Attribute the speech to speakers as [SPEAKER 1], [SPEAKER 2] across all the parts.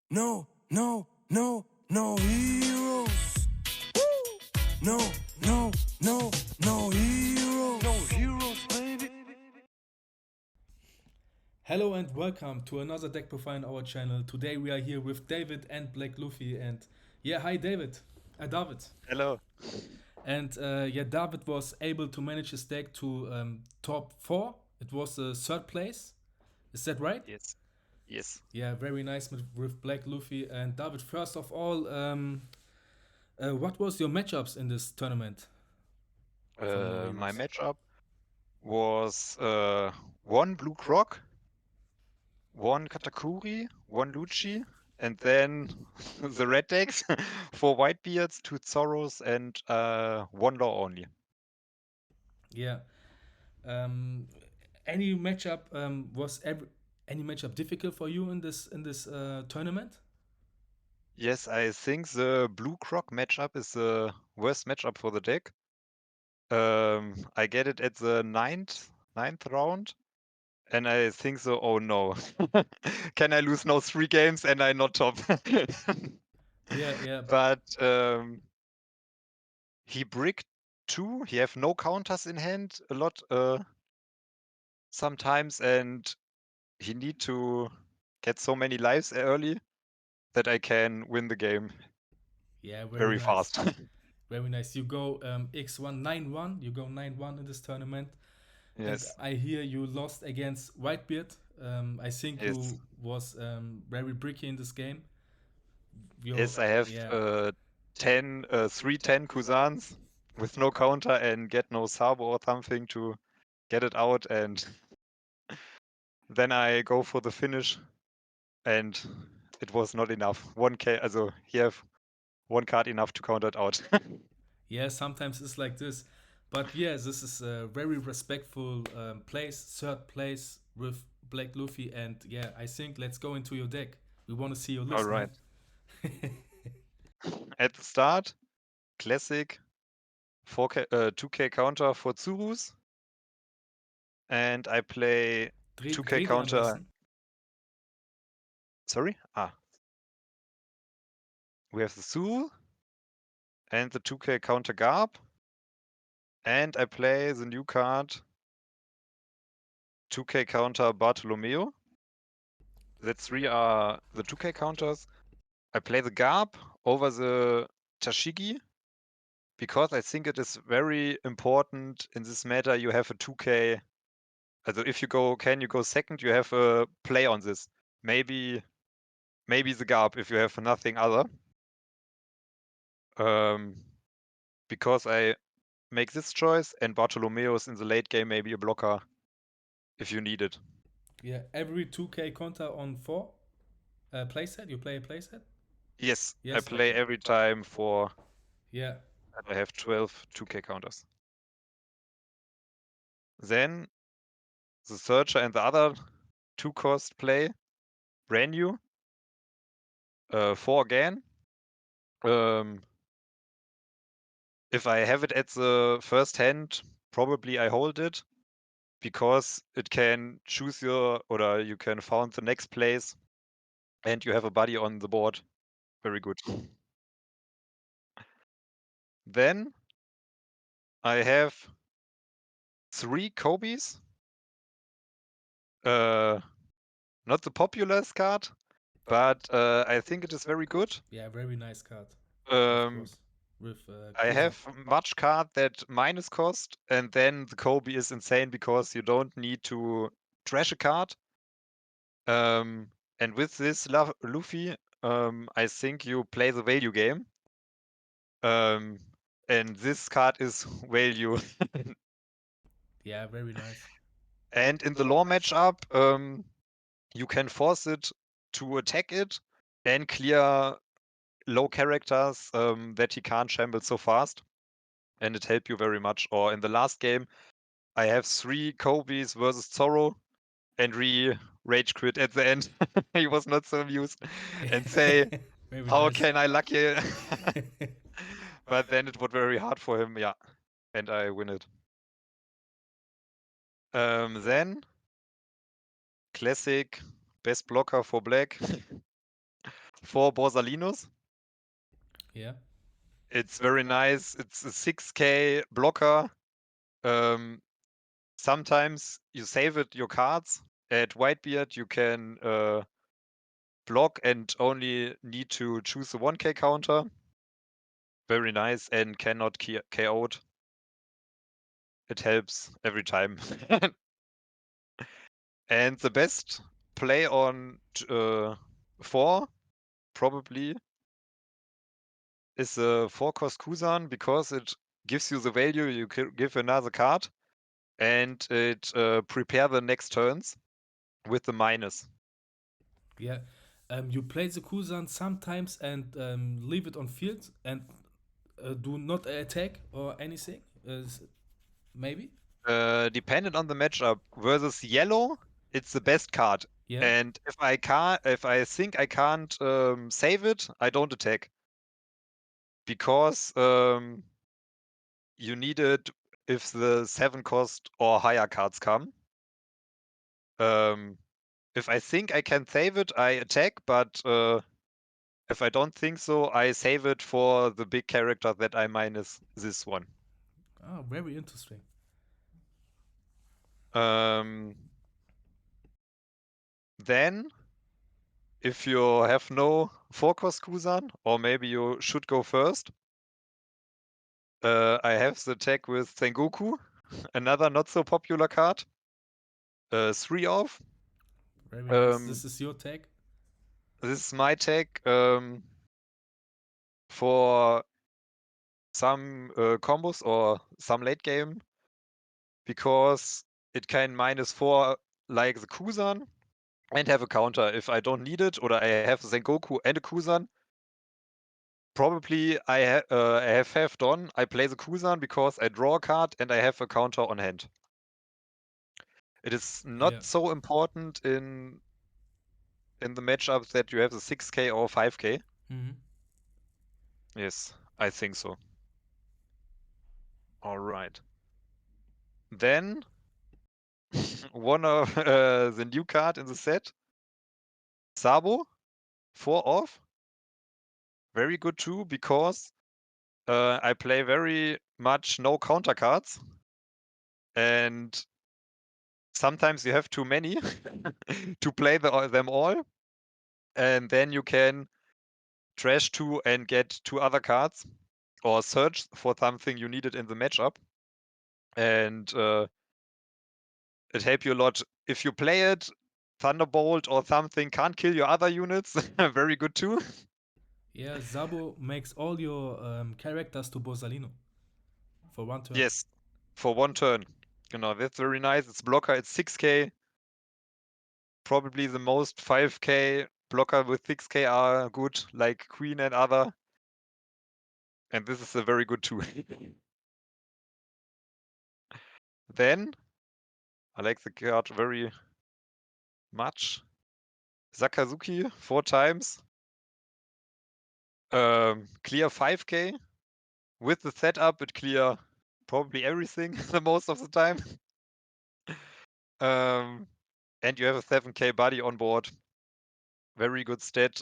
[SPEAKER 1] No heroes. No heroes. No heroes, baby.
[SPEAKER 2] Hello and welcome to another deck profile on our channel. Today we are here with David and Black Luffy and hi David. David.
[SPEAKER 3] Hello.
[SPEAKER 2] And David was able to manage his deck to top 4. It was the third place. Is that right?
[SPEAKER 3] Yes. Yes.
[SPEAKER 2] Yeah, very nice with Black Luffy. And David, first of all, what was your matchups in this tournament? From No
[SPEAKER 3] My
[SPEAKER 2] Heroes?
[SPEAKER 3] matchup was one Blue Croc, one Katakuri, one Lucci, and then the red decks, 4 Whitebeards, 2 Zorros, and one Law only.
[SPEAKER 2] Yeah. Um, any matchup any matchup difficult for you in this tournament?
[SPEAKER 3] Yes, I think the Blue Croc matchup is the worst matchup for the deck. I get it at the ninth round. And I think so, oh no. Can I lose now 3 games and I not top?
[SPEAKER 2] Yeah.
[SPEAKER 3] But he bricked 2. He have no counters in hand a lot sometimes, and he need to get so many lives early that I can win the game
[SPEAKER 2] Yeah, very
[SPEAKER 3] very
[SPEAKER 2] nice.
[SPEAKER 3] fast.
[SPEAKER 2] Very nice. You go X1 9-1. You go 9-1 in this tournament. And
[SPEAKER 3] Yes.
[SPEAKER 2] I hear you lost against Whitebeard. I think
[SPEAKER 3] Yes.
[SPEAKER 2] you was very bricky in this game.
[SPEAKER 3] Yes, I have
[SPEAKER 2] Yeah.
[SPEAKER 3] 3-10 Kuzans with no counter and get no Sabo or something to get it out, and then I go for the finish, and it was not enough. 1k, also he have 1 card enough to counter it out.
[SPEAKER 2] Yeah, sometimes it's like this. But yeah, this is a very respectful place, third place with Black Luffy. And yeah, I think let's go into your deck. We want to see your
[SPEAKER 3] All
[SPEAKER 2] list,
[SPEAKER 3] right.
[SPEAKER 2] man.
[SPEAKER 3] At the start, classic 4k, 2k counter for Tsurus, and I play 2k
[SPEAKER 2] Dreh die am
[SPEAKER 3] counter.
[SPEAKER 2] besten.
[SPEAKER 3] Sorry? We have the Tsuru and the 2k counter Garb, and I play the new card 2k counter Bartolomeo. That 3 are the 2k counters. I play the Garb over the Tashigi because I think it is very important in this matter. You have a 2k. Also if you go second, you have a play on this. Maybe the Garb if you have nothing other. Because I make this choice, and Bartolomeo's in the late game maybe a blocker if you need it.
[SPEAKER 2] Yeah, every 2k counter on 4 playset. You play a playset?
[SPEAKER 3] Yes, I
[SPEAKER 2] Yes,
[SPEAKER 3] play
[SPEAKER 2] okay.
[SPEAKER 3] every time for.
[SPEAKER 2] Yeah.
[SPEAKER 3] I have 12 2k counters. Then the Searcher and the other 2-cost play, brand new. 4 again. If I have it at the first hand, probably I hold it because it can choose or you can found the next place and you have a buddy on the board. Very good. Then I have 3 Kobe's. Not the popularest card, but I think it is very good.
[SPEAKER 2] Yeah, very nice card. Of
[SPEAKER 3] Um,
[SPEAKER 2] course. With
[SPEAKER 3] I
[SPEAKER 2] Kusa.
[SPEAKER 3] have much card that minus cost, and then the Kobe is insane because you don't need to trash a card. And with this Luffy, I think you play the value game. And this card is value.
[SPEAKER 2] Yeah, very nice.
[SPEAKER 3] And in the law matchup, you can force it to attack it and clear low characters that he can't shamble so fast. And it helped you very much. Or in the last game, I have 3 Kobe's versus Zorro, and rage quit at the end. He was not so amused and say,
[SPEAKER 2] Very
[SPEAKER 3] how
[SPEAKER 2] nice.
[SPEAKER 3] can I lucky? But then it was very hard for him, yeah. And I win it. Then classic best blocker for black. for Borsalinos.
[SPEAKER 2] Yeah.
[SPEAKER 3] It's very nice. It's a 6k blocker. Sometimes you save it your cards. At Whitebeard, you can block and only need to choose a 1k counter. Very nice, and cannot KO'd. It helps every time. And the best play on 4 probably is a 4-cost Kusan, because it gives you the value, you give another card, and it prepare the next turns with the minus.
[SPEAKER 2] Yeah. You play the Kusan sometimes and leave it on field and do not attack or anything. Maybe.
[SPEAKER 3] Dependent on the matchup. Versus yellow, it's the best card.
[SPEAKER 2] Yeah.
[SPEAKER 3] And if I think I can't save it, I don't attack. Because you need it if the 7-cost or higher cards come. If I think I can save it, I attack, but if I don't think so, I save it for the big character that I minus this one.
[SPEAKER 2] Oh, very interesting.
[SPEAKER 3] Then, if you have no 4-cost Kusan, or maybe you should go first, I have the attack with Sengoku, another not so popular card. 3 off.
[SPEAKER 2] Very nice. This is your tag.
[SPEAKER 3] This is my tag for some combos or some late game, because it can -4 like the Kusan and have a counter if I don't need it, or I have Sengoku and a Kusan. Probably I have done. I play the Kusan because I draw a card and I have a counter on hand. It is not
[SPEAKER 2] Yeah.
[SPEAKER 3] so important in the matchups that you have the 6k or 5k.
[SPEAKER 2] Mm-hmm.
[SPEAKER 3] Yes, I think so. All right. Then one of the new card in the set, Sabo, 4 off. Very good too, because I play very much no counter cards, and sometimes you have too many to play them all, and then you can trash 2 and get 2 other cards, or search for something you needed in the matchup, and it helps you a lot. If you play it, Thunderbolt or something can't kill your other units. Very good too.
[SPEAKER 2] Yeah. Zabo makes all your characters to Borsalino for one turn.
[SPEAKER 3] Yes, for 1 turn. You know, that's very nice. It's blocker, it's 6k. Probably the most 5k blocker with 6k are good, like Queen and other. And this is a very good tool. Then, I like the card very much. Sakazuki, 4 times. Clear 5k. With the setup, it clear probably everything the most of the time. And you have a 7k buddy on board. Very good stat.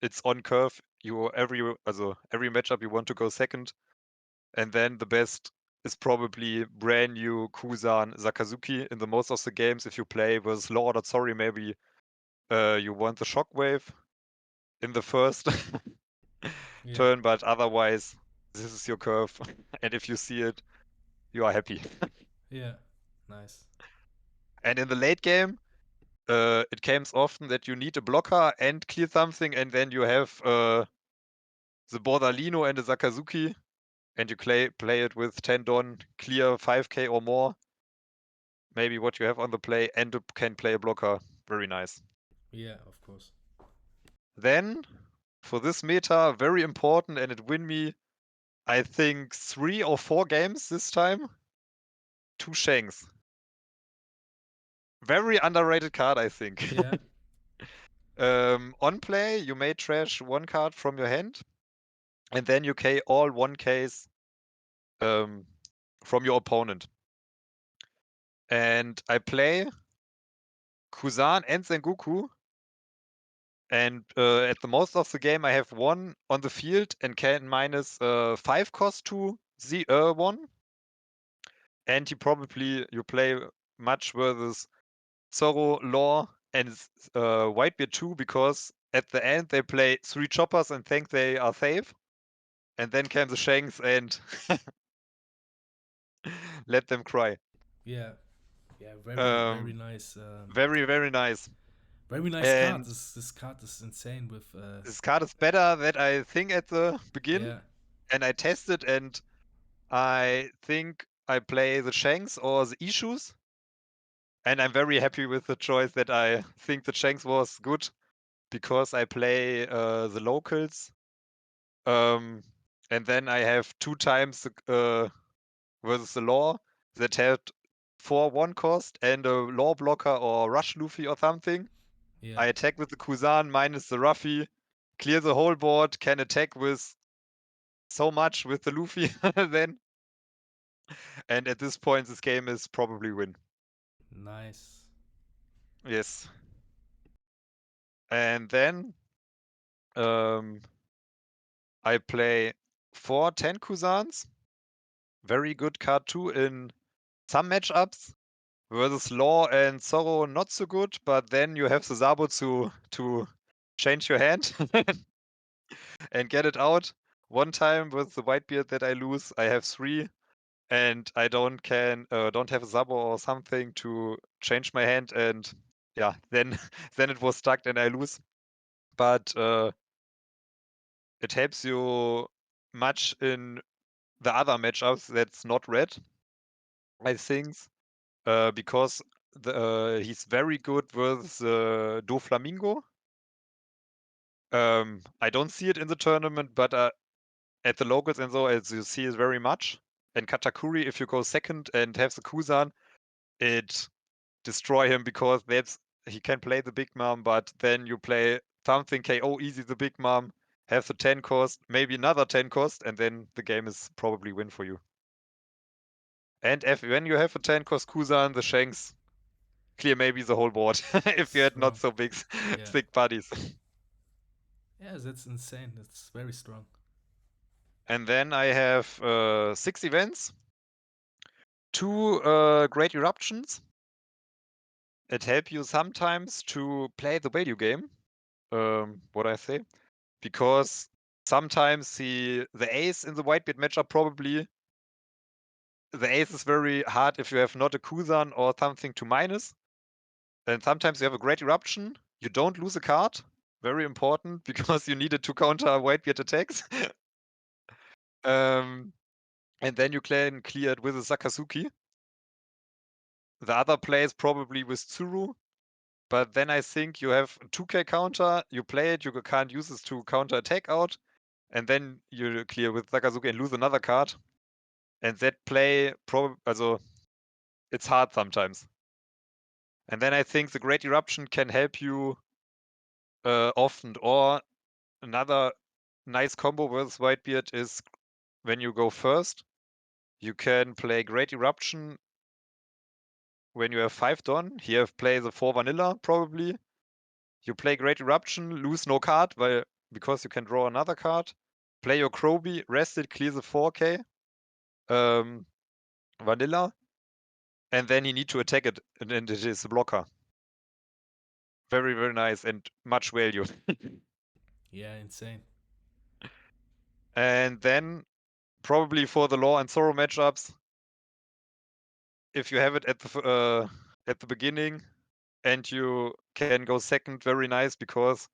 [SPEAKER 3] It's on curve. Every matchup you want to go second. And then the best is probably brand new Kusan Sakazuki in the most of the games. If you play with Law Order Sorry, maybe you want the Shockwave in the first
[SPEAKER 2] Yeah.
[SPEAKER 3] turn, but otherwise, this is your curve. And if you see it, you are happy.
[SPEAKER 2] Yeah. Nice.
[SPEAKER 3] And in the late game, it comes often that you need a blocker and clear something, and then you have the Bordalino and the Sakazuki, and you play it with 10 Don, clear 5k or more. Maybe what you have on the play, and you can play a blocker. Very nice.
[SPEAKER 2] Yeah, of course.
[SPEAKER 3] Then, for this meta, very important, and it win me, I think, 3 or 4 games this time. 2 Shanks. Very underrated card, I think.
[SPEAKER 2] Yeah.
[SPEAKER 3] On play, you may trash 1 card from your hand, and then you K all 1Ks from your opponent. And I play Kusan and Sengoku And at the most of the game, I have 1 on the field and can minus 5 cost to 1. And you play much versus Zorro, Law, and Whitebeard too, because at the end they play 3 choppers and think they are safe. And then came the Shanks and let them cry.
[SPEAKER 2] Yeah. Yeah, very
[SPEAKER 3] Um,
[SPEAKER 2] nice.
[SPEAKER 3] Very, very nice.
[SPEAKER 2] Very nice card.
[SPEAKER 3] And
[SPEAKER 2] This card is insane with
[SPEAKER 3] this card is better than I think at the begin.
[SPEAKER 2] yeah.
[SPEAKER 3] And I tested, and I think I play the Shanks or the issues. And I'm very happy with the choice that I think the Shanks was good because I play the locals. And then I have 2 times versus the law that had 4/1 cost and a law blocker or rush Luffy or something.
[SPEAKER 2] Yeah.
[SPEAKER 3] I attack with the Kuzan minus the Ruffy, clear the whole board, can attack with so much with the Luffy then. And at this point, this game is probably win.
[SPEAKER 2] Nice.
[SPEAKER 3] Yes. And then I play 4 10 Kuzans. Very good card too in some matchups. Versus Law and Zorro, not so good, but then you have the Sabo to change your hand and get it out. One time with the Whitebeard that I lose, I have 3, and I don't have a Sabo or something to change my hand, and yeah, then then it was stuck and I lose. But it helps you much in the other matchups that's not red, I think, because he's very good with Doflamingo. I don't see it in the tournament, but at the locals and so, as you see it very much. And Katakuri, if you go second and have the Kuzan, it destroy him because he can play the big mom, but then you play something KO easy the big mom, have the 10 cost, maybe another 10 cost, and then the game is probably win for you. And when you have a 10 cost Kuzan, the Shanks clear maybe the whole board if you had not so big
[SPEAKER 2] Yeah.
[SPEAKER 3] thick bodies.
[SPEAKER 2] Yeah, that's insane. That's very strong.
[SPEAKER 3] And then I have 6 events, 2 great eruptions. It help you sometimes to play the value game. What I say, because sometimes the ace in the Whitebeard matchup probably the ace is very hard if you have not a Kuzan or something to minus. And sometimes you have a great eruption. You don't lose a card. Very important because you need it to counter Whitebeard attacks. And then you can clear it with a Sakazuki. The other play is probably with Tsuru. But then I think you have 2k counter, you play it, you can't use this to counter attack out, and then you clear with Sakazuki and lose another card. And that play also it's hard sometimes. And then I think the Great Eruption can help you often. Or another nice combo versus Whitebeard is when you go first, you can play Great Eruption when you have 5 done. Here play the 4 vanilla probably. You play Great Eruption, lose no card because you can draw another card. Play your Kroby, rest it, clear the 4k. Vanilla. And then you need to attack it, and it is a blocker. Very, very nice and much value.
[SPEAKER 2] Yeah, insane.
[SPEAKER 3] And then probably for the Law and Zorro matchups, if you have it at the beginning and you can go second, very nice, because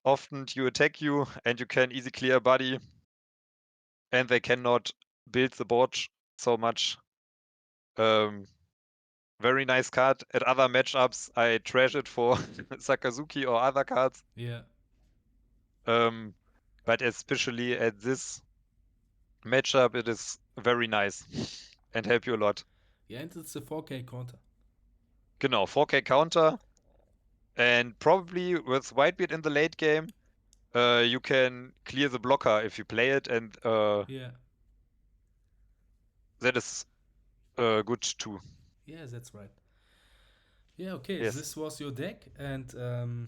[SPEAKER 3] often you attack you and you can easy clear a body and they cannot build the board so much. Very nice card. At other matchups, I trash it for Sakazuki or other cards.
[SPEAKER 2] Yeah.
[SPEAKER 3] But especially at this matchup, it is very nice and help you a lot.
[SPEAKER 2] Yeah, and it's a 4K counter.
[SPEAKER 3] Genau, 4k counter. And probably with Whitebeard in the late game, you can clear the blocker if you play it, and
[SPEAKER 2] Yeah.
[SPEAKER 3] that is good too.
[SPEAKER 2] Yeah, that's right. Yeah, okay.
[SPEAKER 3] Yes.
[SPEAKER 2] This was your deck, and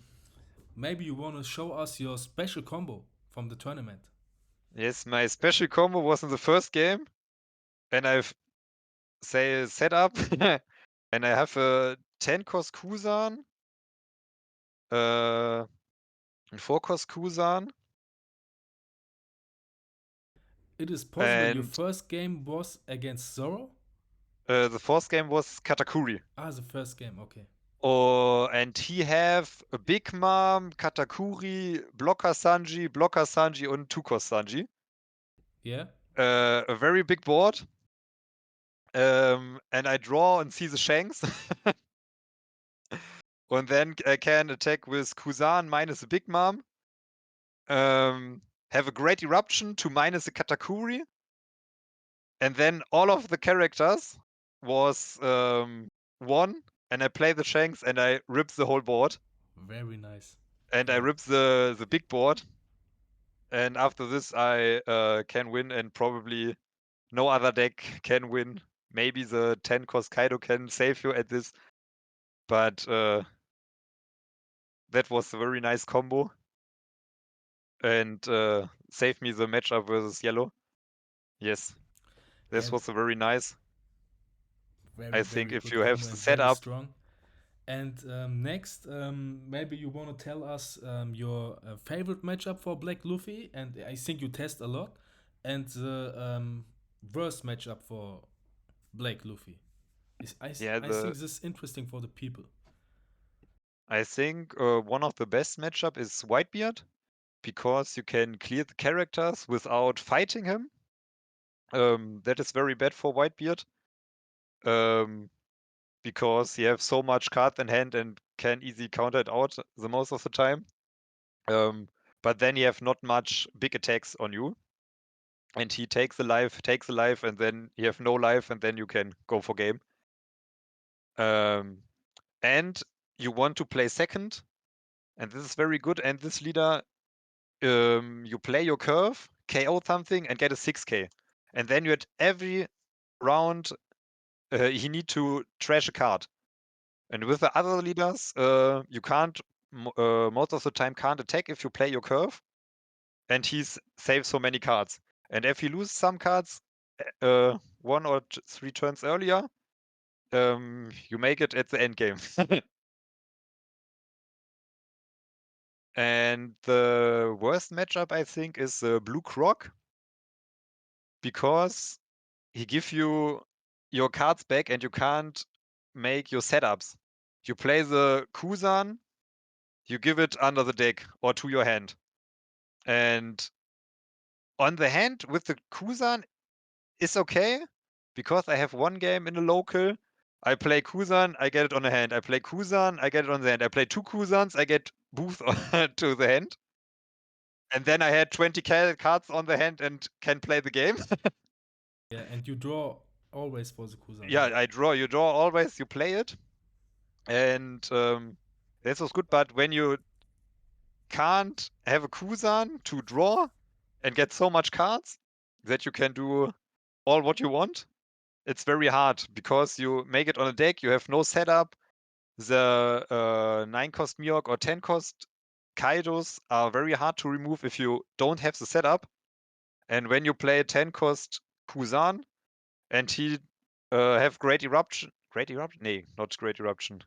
[SPEAKER 2] maybe you want to show us your special combo from the tournament.
[SPEAKER 3] Yes, my special combo was in the first game, and I've say set up, and I have a 10-cost Kusan, a 4-cost Kusan,
[SPEAKER 2] It is possible your
[SPEAKER 3] and
[SPEAKER 2] first game was against Zoro?
[SPEAKER 3] the fourth game was Katakuri.
[SPEAKER 2] Ah, the first game, okay.
[SPEAKER 3] Oh, and he have a Big Mom, Katakuri, Blocker Sanji, and 2-cost Sanji.
[SPEAKER 2] Yeah?
[SPEAKER 3] A very big board. And I draw and see the Shanks. And then I can attack with Kusan minus the Big Mom. Have a great eruption to minus the Katakuri. And then all of the characters was one, and I play the Shanks and I rip the whole board.
[SPEAKER 2] Very nice.
[SPEAKER 3] And I rip the big board. And after this I can win, and probably no other deck can win. Maybe the 10-cost Kaido can save you at this. But that was a very nice combo. And saved me the matchup versus Yellow. Yes. This
[SPEAKER 2] Yeah.
[SPEAKER 3] was a very nice.
[SPEAKER 2] Very,
[SPEAKER 3] I think
[SPEAKER 2] very
[SPEAKER 3] if
[SPEAKER 2] good
[SPEAKER 3] you have
[SPEAKER 2] combo
[SPEAKER 3] the
[SPEAKER 2] and very
[SPEAKER 3] setup.
[SPEAKER 2] strong. And next, maybe you want to tell us your favorite matchup for Black Luffy, and I think you test a lot, and the worst matchup for Black Luffy. I think this is interesting for the people.
[SPEAKER 3] I think one of the best matchup is Whitebeard, because you can clear the characters without fighting him. That is very bad for Whitebeard. Because he have so much cards in hand and can easily counter it out the most of the time. But then you have not much big attacks on you. And he takes a life, and then you have no life, and then you can go for game. And you want to play second, and this is very good. And this leader, you play your curve, KO something, and get a 6k. And then you at every round, he need to trash a card. And with the other leaders, you can't, most of the time, can't attack if you play your curve. And he saves so many cards. And if you lose some cards 1 or 3 turns earlier, you make it at the end game. And the worst matchup, I think, is Blue Croc, because he gives you your cards back and you can't make your setups. You play the Kusan, you give it under the deck or to your hand. And on the hand with the Kusan is okay, because I have one game in the local. I play Kusan, I get it on the hand. I play Kusan, I get it on the hand. I play 2 Kusans, I get both to the hand. And then I had 20 cards on the hand and can play the game.
[SPEAKER 2] Yeah, and you draw always for the Kusan.
[SPEAKER 3] Yeah, I draw. You draw always, you play it. And this was good, but when you can't have a Kusan to draw and get so much cards that you can do all what you want, it's very hard, because you make it on a deck, you have no setup. The 9-cost Mihawk or 10-cost Kaidos are very hard to remove if you don't have the setup. And when you play 10-cost Kusan and he have Great Eruption? Nee, not Great Eruption.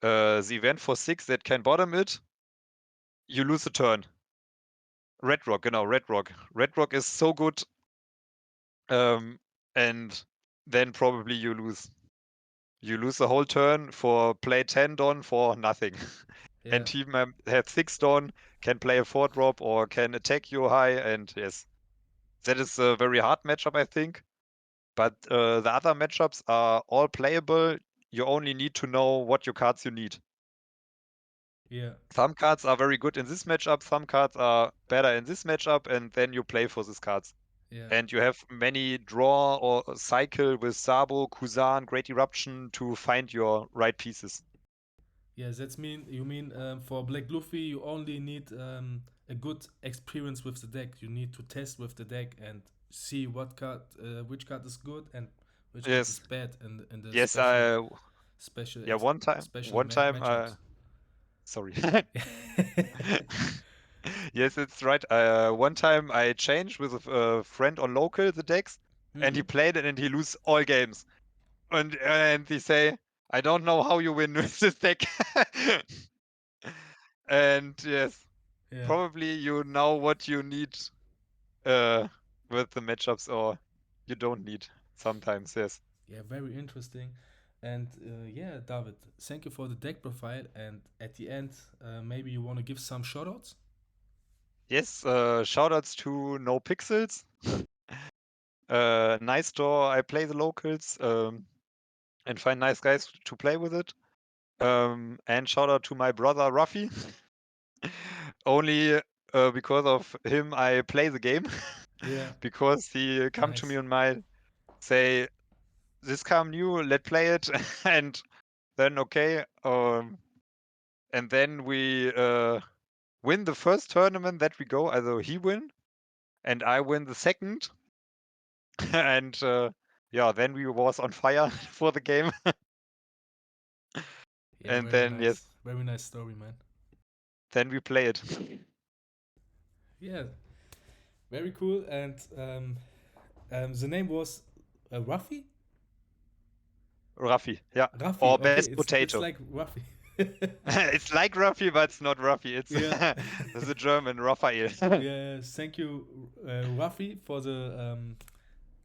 [SPEAKER 3] The event for 6 that can bottom it, you lose a turn. Red Rock, genau, Red Rock. Red Rock is so good. And then probably you lose. You lose the whole turn for play 10 Don for nothing.
[SPEAKER 2] Yeah.
[SPEAKER 3] And he has 6 Don, can play a 4-drop or can attack you high, and yes. That is a very hard matchup, I think. But the other matchups are all playable. You only need to know what your cards you need.
[SPEAKER 2] Yeah.
[SPEAKER 3] Some cards are very good in this matchup, some cards are better in this matchup, and then you play for these cards.
[SPEAKER 2] Yeah.
[SPEAKER 3] And you have many draw or cycle with Sabo, Kusan, Great Eruption to find your right pieces.
[SPEAKER 2] Yeah, you mean for Black Luffy you only need a good experience with the deck. You need to test with the deck and see what card, which card is good and which card is bad, and the
[SPEAKER 3] Yes,
[SPEAKER 2] special
[SPEAKER 3] one time
[SPEAKER 2] matchups.
[SPEAKER 3] Sorry. Yes, it's right. One time I changed with a friend on local the decks, and he played it and he lose all games. And he say, I don't know how you win with this deck. And yes,
[SPEAKER 2] Yeah.
[SPEAKER 3] probably you know what you need with the matchups, or you don't need sometimes. Yes.
[SPEAKER 2] Yeah, very interesting. And yeah, David, thank you for the deck profile. And at the end, maybe you want to give some shoutouts?
[SPEAKER 3] Yes. Shoutouts to No Pixels. Nice store. I play the locals and find nice guys to play with it. And shout out to my brother Ruffy. Only because of him I play the game.
[SPEAKER 2] Yeah.
[SPEAKER 3] Because he come to
[SPEAKER 2] Nice.
[SPEAKER 3] me and might say, this come new, let's play it. And then okay. And then we win the first tournament that we go. Also he win and I win the second. And yeah, then we was on fire for the game.
[SPEAKER 2] Yeah,
[SPEAKER 3] And
[SPEAKER 2] very
[SPEAKER 3] then
[SPEAKER 2] nice.
[SPEAKER 3] yes,
[SPEAKER 2] Very nice story, man.
[SPEAKER 3] then we play it.
[SPEAKER 2] Yeah. Very cool. And the name was Ruffy?
[SPEAKER 3] Ruffy, yeah.
[SPEAKER 2] Ruffy.
[SPEAKER 3] Or
[SPEAKER 2] Okay,
[SPEAKER 3] best
[SPEAKER 2] it's
[SPEAKER 3] potato.
[SPEAKER 2] like Ruffy.
[SPEAKER 3] It's like Ruffy, but it's not Ruffy. It's
[SPEAKER 2] Yeah.
[SPEAKER 3] the German Raphael.
[SPEAKER 2] Yeah, thank you, Ruffy, for the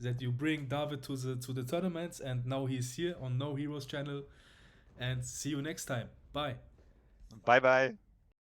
[SPEAKER 2] that you bring David to the tournaments, and now he's here on No Heroes channel. And see you next time. Bye.
[SPEAKER 3] Bye bye.